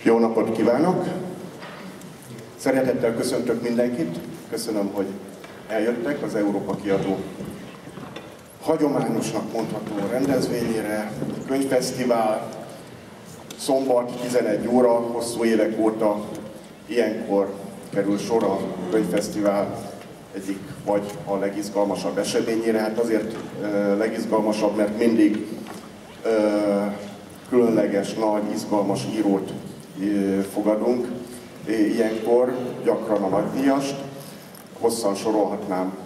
Jó napot kívánok! Szeretettel köszöntök mindenkit. Köszönöm, hogy eljöttek az Európa Kiadó hagyományosnak mondható rendezvényére. Könyvfesztivál, szombat 11 óra, hosszú évek óta ilyenkor kerül sor a könyvfesztivál egyik vagy a legizgalmasabb eseményére. Hát azért legizgalmasabb, mert mindig különleges, nagy, izgalmas írót fogadunk ilyenkor, gyakran a nagydíjast. Hosszan sorolhatnám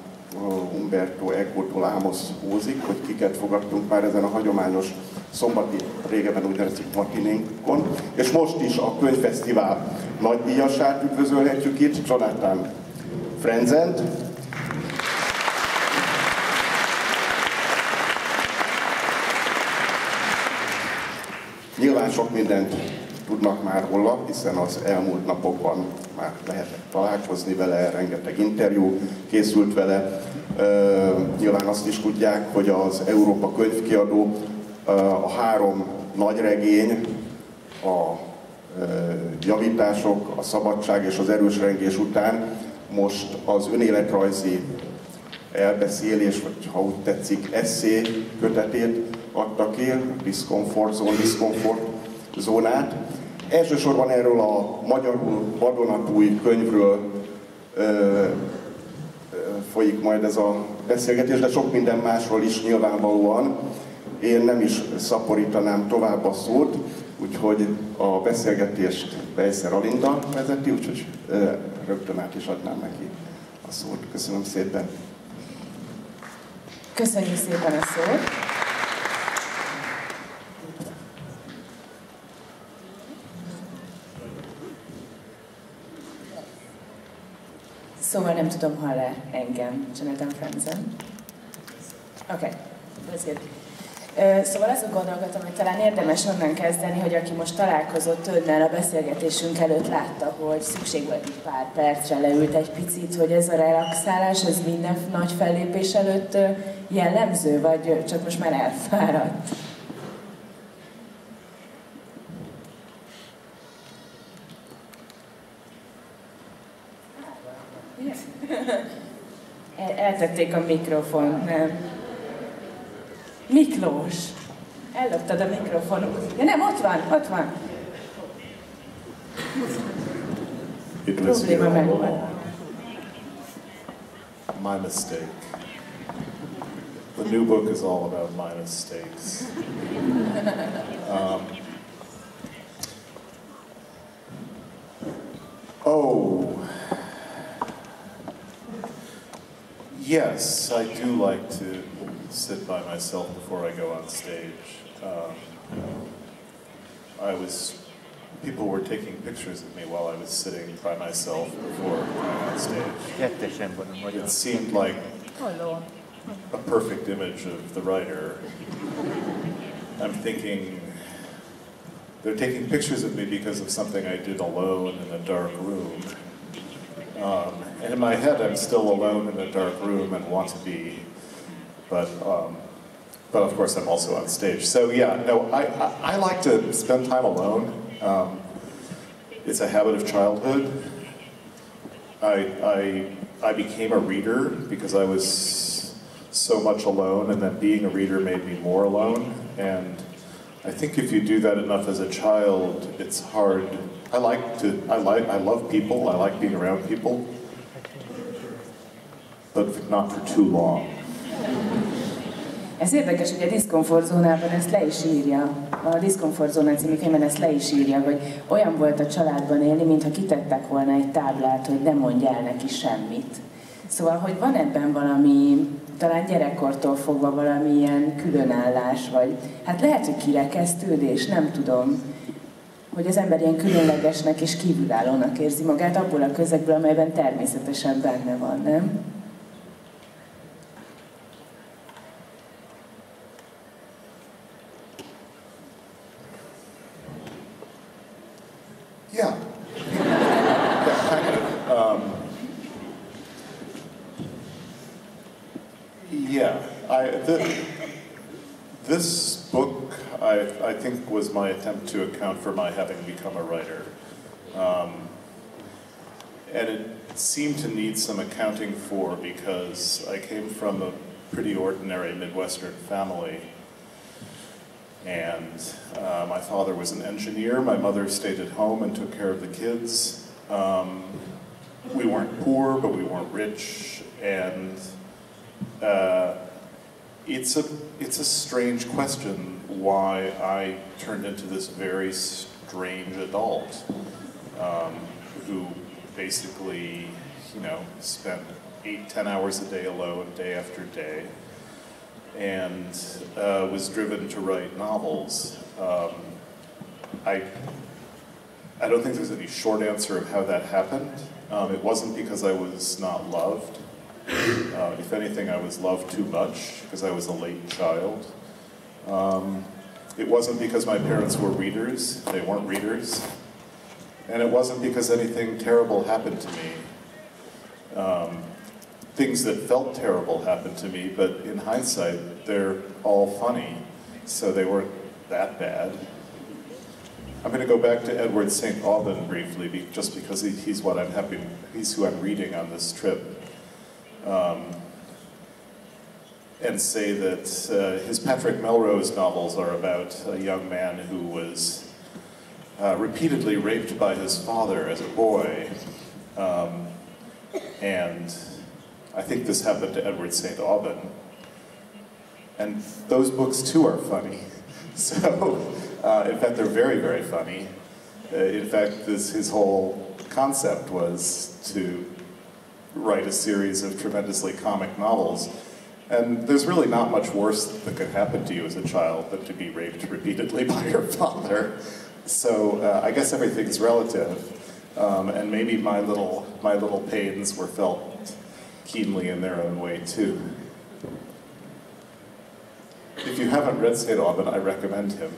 Umberto Ecótól Amos Ózig, hogy kiket fogadtunk már ezen a hagyományos szombati, régebben úgynevezett matinénkon. És most is a könyvfesztivál nagydíjasát üdvözölhetjük itt, Jonathan Franzent. Nyilván sok mindent tudnak már róla, hiszen az elmúlt napokban már lehetett találkozni vele, rengeteg interjú készült vele. Nyilván azt is tudják, hogy az Európa Könyvkiadó a 3 nagy regény, a javítások, a szabadság és az erős rengés után most az önéletrajzi elbeszélés, vagy ha úgy tetszik, esszé kötetét adta ki, Diszkomfortzónát. Elsősorban erről a magyarul vadonatúj könyvről folyik majd ez a beszélgetés, de sok minden másról is nyilvánvalóan. Én nem is szaporítanám tovább a szót, úgyhogy a beszélgetést Veiszer Alinda vezeti, úgyhogy rögtön át is adnám neki a szót. Köszönöm szépen. Köszönjük szépen a szót. Szóval nem tudom, hall-e engem, Jonathan Franzen. Oké, ezért. Szóval azon gondolkodtam, hogy talán érdemes onnan kezdeni, hogy aki most találkozott önnel a beszélgetésünk előtt látta, hogy szükség volt egy pár percre, leült egy picit, hogy ez a relaxálás, ez minden nagy fellépés előtt jellemző, vagy csak most már elfáradt? Eltették a mikrofon, nem? Miklós! Elloptad a mikrofonot. Ja nem, ott van, ott van. Probléma megvan. My mistake. The new book is all about my mistakes. Yes, I do like to sit by myself before I go on stage. People were taking pictures of me while I was sitting by myself before going on stage. It seemed like a perfect image of the writer. I'm thinking, they're taking pictures of me because of something I did alone in a dark room. And in my head, I'm still alone in a dark room and want to be, but of course I'm also on stage. So yeah, no, I like to spend time alone. It's a habit of childhood. I became a reader because I was so much alone, and then being a reader made me more alone. And I think if you do that enough as a child, it's hard. I love people, I like being around people, but not for too long. Ez érdekes, hogy a Diszkomfortzónában ezt le is írja, a Diszkomfortzóna című könyvben ezt le is írja, hogy olyan volt a családban élni, mintha kitettek volna egy táblát, hogy ne mondj el neki semmit. Szóval, hogy van ebben valami, talán gyerekkortól fogva valamilyen különállás, vagy hát lehet, hogy kirekesztődés, nem tudom, hogy az ember ilyen különlegesnek és kívülállónak érzi magát abból a közegből, amelyben természetesen benne van, nem? Yeah. Yeah, This book, I think, was my attempt to account for my having become a writer. And it seemed to need some accounting for because I came from a pretty ordinary Midwestern family. And my father was an engineer, my mother stayed at home and took care of the kids. We weren't poor, but we weren't rich, and it's a strange question why I turned into this very strange adult who basically, you know, spent 8-10 hours a day alone, day after day, and was driven to write novels. I don't think there's any short answer of how that happened. It wasn't because I was not loved. If anything, I was loved too much because I was a late child. It wasn't because my parents were readers. They weren't readers. And it wasn't because anything terrible happened to me. Things that felt terrible happened to me, but in hindsight, they're all funny, so they weren't that bad. I'm going to go back to Edward St. Aubyn briefly, just because he's who I'm reading on this trip, and say that his Patrick Melrose novels are about a young man who was repeatedly raped by his father as a boy, and I think this happened to Edward St. Aubyn. And those books too are funny. So, in fact, they're very, very funny. In fact, his whole concept was to write a series of tremendously comic novels. And there's really not much worse that could happen to you as a child than to be raped repeatedly by your father. So I guess everything's relative. And maybe my little pains were felt keenly in their own way too. If you haven't read St. Aubyn, I recommend him.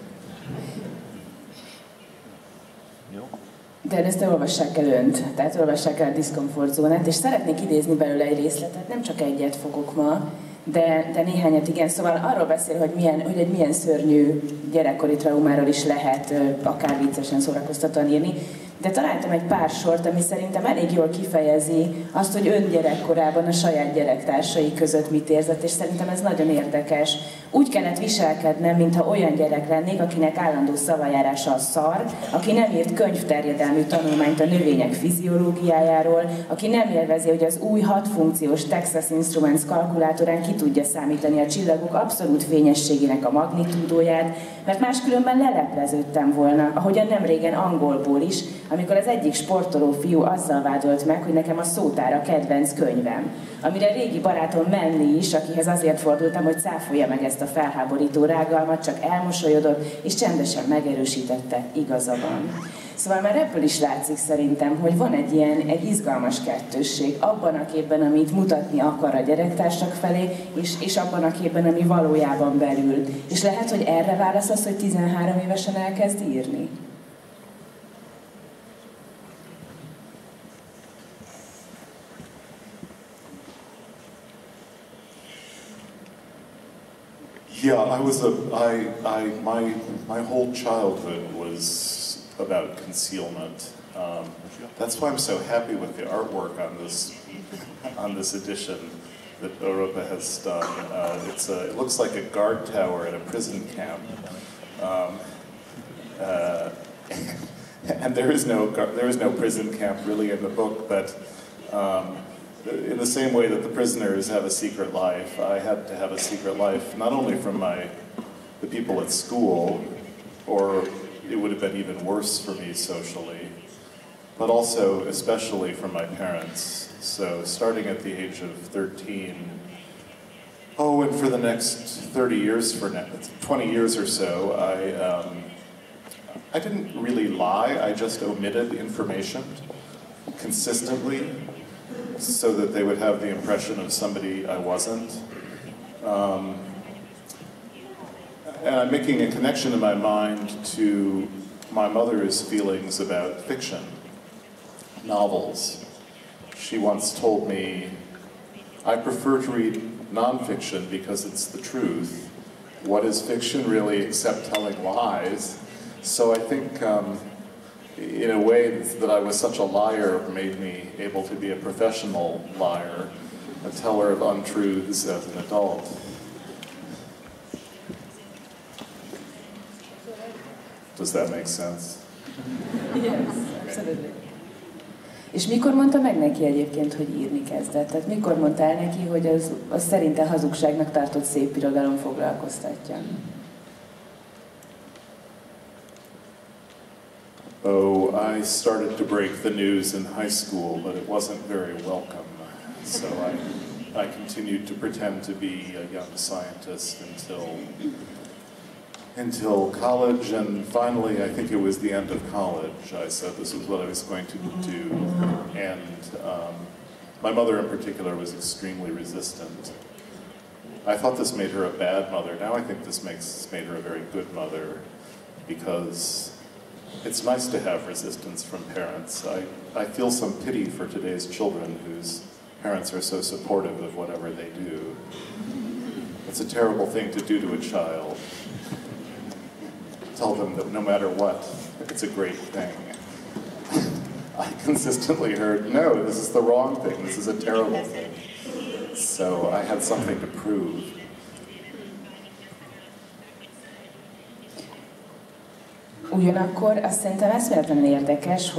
De ezt olvassák el önt, tehát olvassák el a Diszkomfortzónát, és szeretnék idézni belőle egy részletet, nem csak egyet fogok ma, de néhányat igen. Szóval arról beszél, hogy egy milyen szörnyű gyerekkori traumáról is lehet akár viccesen szórakoztatóan írni. De találtam egy pár sort, ami szerintem elég jól kifejezi azt, hogy ön gyerekkorában a saját gyerektársai között mit érzett, és szerintem ez nagyon érdekes. Úgy kellett viselkednem, mintha olyan gyerek lennék, akinek állandó szavajárása a szar, aki nem írt könyvterjedelmű tanulmányt a növények fiziológiájáról, aki nem élvezi, hogy az új 6 funkciós Texas Instruments kalkulátorán ki tudja számítani a csillagok abszolút fényességének a magnitúdóját, mert máskülönben lelepleződtem volna, ahogyan nem régen angolból is, amikor az egyik sportoló fiú azzal vádolt meg, hogy nekem a szótár a kedvenc könyvem. Amire régi barátom Manly is, akihez azért fordultam, hogy cáfolja meg ezt a felháborító rágalmat, csak elmosolyodott, és csendesen megerősítette, igaza van. Szóval már ebből is látszik szerintem, hogy van egy izgalmas kettősség abban a képben, amit mutatni akar a gyerektársak felé, és abban a képben, ami valójában belül. És lehet, hogy erre válasz az, hogy 13 évesen elkezd írni? Yeah, my whole childhood was about concealment. That's why I'm so happy with the artwork on this edition that Europa has done. It looks like a guard tower at a prison camp, and there is no prison camp really in the book, but. In the same way that the prisoners have a secret life, I had to have a secret life, not only from the people at school, or it would have been even worse for me socially, but also especially from my parents. So starting at the age of 13, and for the next 20 years or so, I didn't really lie, I just omitted information consistently, so that they would have the impression of somebody I wasn't. And I'm making a connection in my mind to my mother's feelings about fiction, novels. She once told me, I prefer to read nonfiction because it's the truth, what is fiction really except telling lies? So I think in a way that I was such a liar made me able to be a professional liar, a teller of untruths as an adult. Does that make sense? Yes, absolutely. És mikor mondta meg neki egyébként, hogy írni kezdett? Tehát mikor mondta el neki, hogy az szerinte hazugságnak tartott szép irodalom foglalkoztatja? Oh, I started to break the news in high school, but it wasn't very welcome. So I continued to pretend to be a young scientist until college, and finally, I think it was the end of college, I said this was what I was going to do, and my mother in particular was extremely resistant. I thought this made her a bad mother. Now I think this made her a very good mother, because it's nice to have resistance from parents. I feel some pity for today's children whose parents are so supportive of whatever they do. It's a terrible thing to do to a child. Tell them that no matter what, it's a great thing. I consistently heard, no, this is the wrong thing, this is a terrible thing. So I had something to prove. Ugyanakkor azt szerintem eszméletlenül érdekes,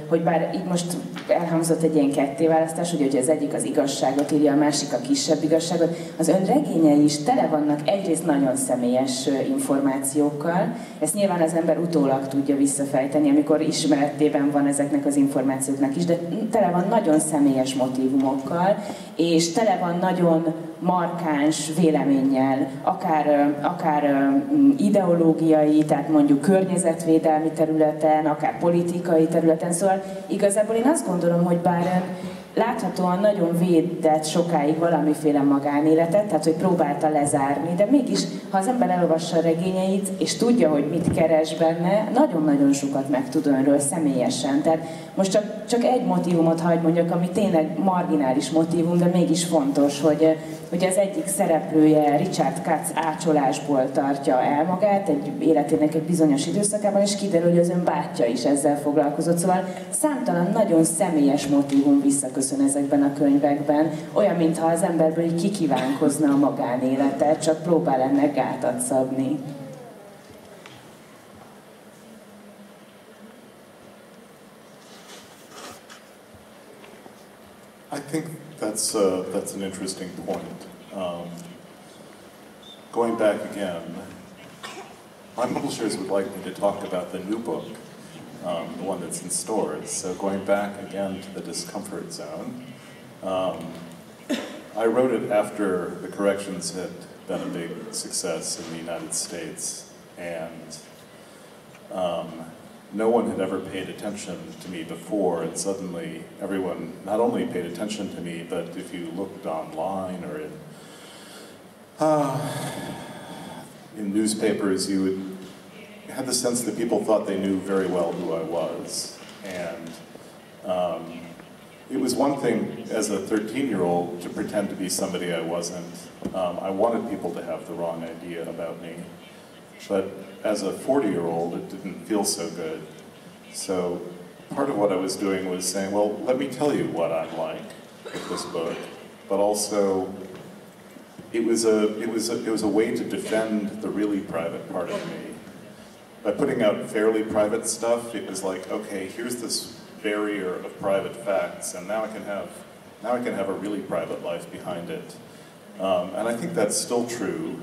hogy bár így most elhangzott egy ilyen kettéválasztás, hogy az egyik az igazságot írja, a másik a kisebb igazságot, az ön regényei is tele vannak egyrészt nagyon személyes információkkal, ezt nyilván az ember utólag tudja visszafejteni, amikor ismeretében van ezeknek az információknak is, de tele van nagyon személyes motívumokkal, és tele van nagyon markáns véleménnyel, akár ideológiai, tehát mondjuk környezetvédelmi területen, akár politikai területen. Szóval igazából én azt gondolom, hogy bár láthatóan nagyon védett sokáig valamiféle magánéletet, tehát hogy próbálta lezárni, de mégis, ha az ember elolvassa a regényeit, és tudja, hogy mit keres benne, nagyon-nagyon sokat megtud önről személyesen. Tehát most csak egy motívumot hagy mondjak, ami tényleg marginális motívum, de mégis fontos, hogy az egyik szereplője Richard Katz ácsolásból tartja el magát egy életének egy bizonyos időszakában, és kiderül, hogy az ön bátyja is ezzel foglalkozott. Szóval számtalan nagyon személyes motívum visszaköszön ezekben a könyvekben, olyan, mintha az emberből így kikívánkozna a magánéletet, csak próbál ennek gátat szabni. I think that's an interesting point. Going back again, my publishers would like me to talk about the new book, the one that's in stores. So going back again to the Discomfort Zone, I wrote it after the corrections had been a big success in the United States, and no one had ever paid attention to me before, and suddenly everyone not only paid attention to me, but if you looked online or in newspapers, you had the sense that people thought they knew very well who I was. And it was one thing as a 13-year-old to pretend to be somebody I wasn't. I wanted people to have the wrong idea about me. But as a 40-year-old, it didn't feel so good. So part of what I was doing was saying, well, let me tell you what I'm like with this book. But also, it was a way to defend the really private part of me. By putting out fairly private stuff, it was like, okay, here's this barrier of private facts, and now I can have a really private life behind it. And I think that's still true.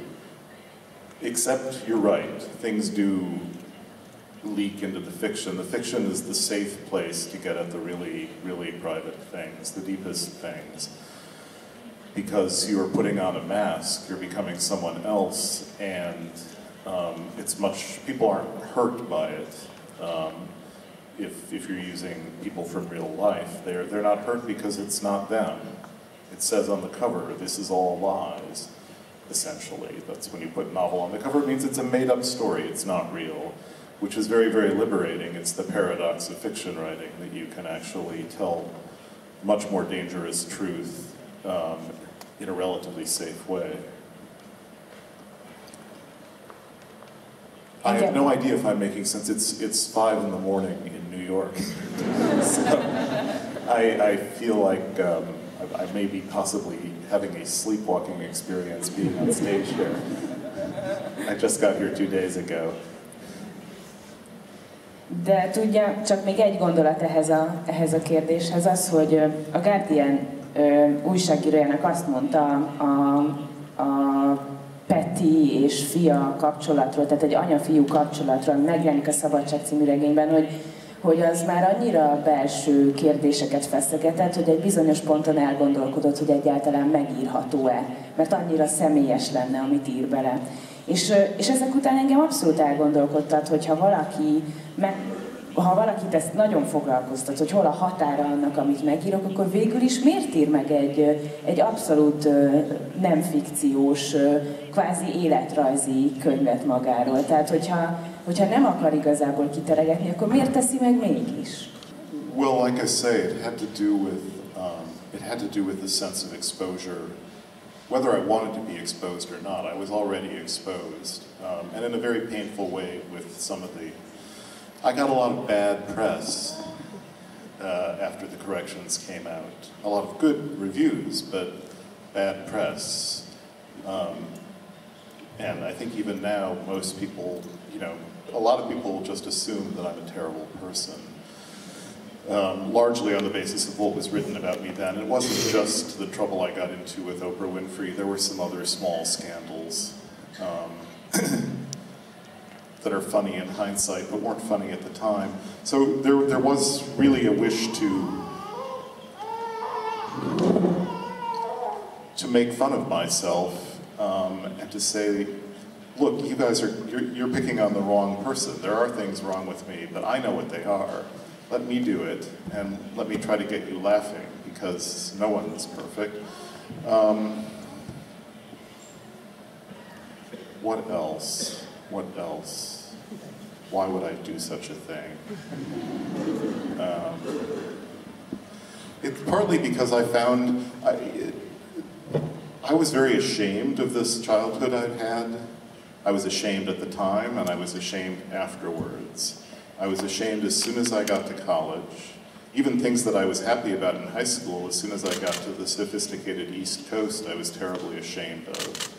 Except, you're right, things do leak into the fiction. The fiction is the safe place to get at the really, really private things, the deepest things. Because you are putting on a mask, you're becoming someone else, and people aren't hurt by it. If you're using people from real life, they're not hurt because it's not them. It says on the cover, this is all lies. Essentially. That's when you put novel on the cover, it means it's a made-up story, it's not real, which is very, very liberating. It's the paradox of fiction writing, that you can actually tell much more dangerous truth in a relatively safe way. I have no idea if I'm making sense. It's 5 in the morning in New York. So I feel like I may be possibly having a sleepwalking experience being on stage here. I just got here 2 days ago. De tudja, csak még egy gondolat ehhez a kérdéshez az, hogy a Guardian újságírójának azt mondta a Peti és fia kapcsolatról, tehát egy anya-fiú kapcsolatról, ami megjelenik a Szabadság című regényben, hogy az már annyira belső kérdéseket feszegetett, hogy egy bizonyos ponton elgondolkodott, hogy egyáltalán megírható-e, mert annyira személyes lenne, amit ír bele. És ezek után engem abszolút elgondolkodtat, hogy ha valakit ezt nagyon foglalkoztat, hogy hol a határa annak, amit megírok, akkor végül is miért ír meg egy abszolút nem fikciós, kvázi életrajzi könyvet magáról? Tehát, hogyha nem akar igazából kiteregetni, akkor miért teszi meg mégis? Well, like I say, it had to do with the sense of exposure. Whether I wanted to be exposed or not, I was already exposed, and in a very painful way with some of the. I got a lot of bad press after the corrections came out. A lot of good reviews, but bad press. And I think even now, most people, a lot of people just assume that I'm a terrible person. Largely on the basis of what was written about me then. It wasn't just the trouble I got into with Oprah Winfrey. There were some other small scandals that are funny in hindsight, but weren't funny at the time. So there was really a wish to make fun of myself and to say, look, you guys you're picking on the wrong person. There are things wrong with me, but I know what they are. Let me do it, and let me try to get you laughing, because no one's perfect. What else? What else? Why would I do such a thing? It's partly because I found I was very ashamed of this childhood I'd had. I was ashamed at the time, and I was ashamed afterwards. I was ashamed as soon as I got to college. Even things that I was happy about in high school, as soon as I got to the sophisticated East Coast, I was terribly ashamed of.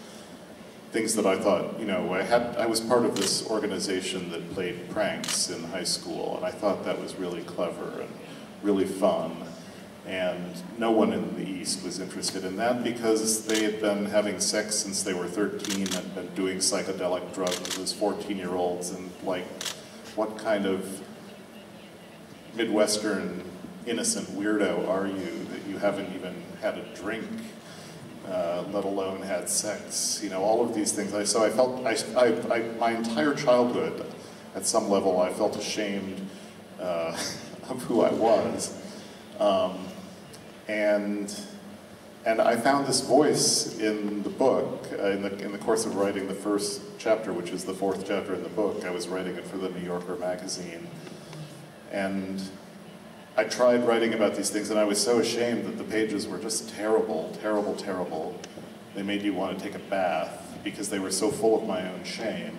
Things that I thought, I was part of this organization that played pranks in high school, and I thought that was really clever and really fun. And no one in the East was interested in that because they had been having sex since they were 13 and been doing psychedelic drugs as 14-year-olds, and what kind of Midwestern innocent weirdo are you that you haven't even had a drink, let alone had sex? All of these things. So I felt, my entire childhood, at some level, I felt ashamed of who I was. And I found this voice in the book, in the course of writing the first chapter, which is the 4th chapter in the book. I was writing it for the New Yorker magazine. And I tried writing about these things, and I was so ashamed that the pages were just terrible, terrible, terrible. They made you want to take a bath because they were so full of my own shame.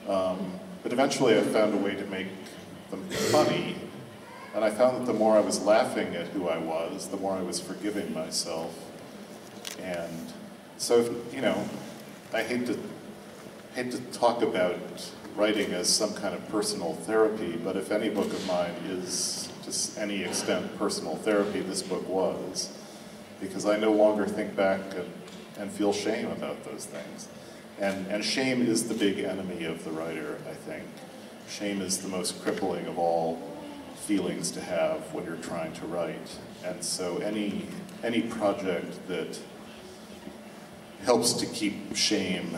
But eventually I found a way to make them funny. And I found that the more I was laughing at who I was, the more I was forgiving myself. And so, I hate to talk about writing as some kind of personal therapy, but if any book of mine is to any extent personal therapy, this book was. Because I no longer think back and feel shame about those things. And shame is the big enemy of the writer, I think. Shame is the most crippling of all feelings to have when you're trying to write. And so any project that helps to keep shame,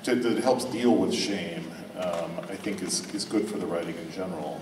that helps deal with shame, I think is good for the writing in general.